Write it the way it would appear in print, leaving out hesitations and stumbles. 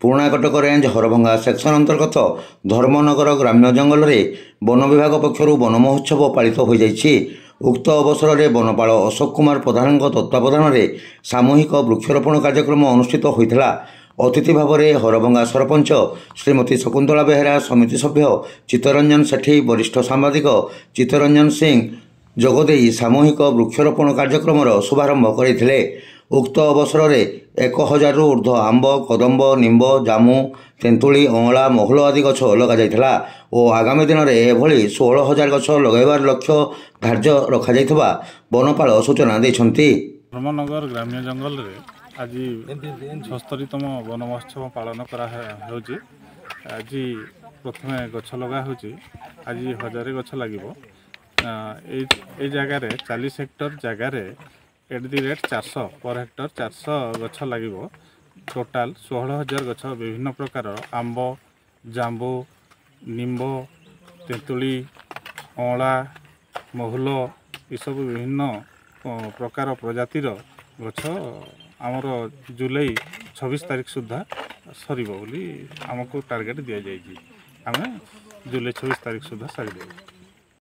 पुराणा Cuttack range Harbhanga section अंतर्गत धर्मनगर ग्राम्य जंगल में वन विभाग पक्षर वन महोत्सव पालित हो जाइछि। उक्त अवसर में वनपाल अशोक कुमार प्रधान तत्वावधान में सामूहिक वृक्षरोपण कार्यक्रम अनुष्ठित होता। अतिथि भाव में हरभंगा सरपंच श्रीमती शकुंतला बेहेरा, समिति सभ्य चित्तरंजन सेठी, वरिष्ठ सांबादिक चित्तरंजन सिंह जोगदे सामूहिक वृक्षरोपण कार्यक्रम शुभारंभ करते। उक्त अवसर में 1000 ऊर्ध्व आंब, कदम्ब, निम्ब, जामु, तेंतुली, अँला, महल आदि गछ लग और आगामी दिन में एभली 16,000 गछ लगाइबार लक्ष्य धार्य रखा वनपाल सूचना देछंती। धर्मनगर ग्राम्य जंगल रे आज 76तम वन महोत्सव पालन करा होउची। आज प्रथम गछ लगा होउची। आज 1000 गछ लागिबो। ए जगह रे 40 हेक्टर जगह रे at the rate 400 per hectare 400 गछ लागिबो। टोटाल 16,000 गछ विभिन्न प्रकार आंब, जांबू, निम्ब, तेंतुली, अँला, महल ये सब विभिन्न प्रकार प्रजातिर गछ आमर जुलाई 26 तारीख सुधा सरिबो बोली आमको टार्गेट दिया जाइए। आम जुलाई 26 तारीख सुधा सारी देबो।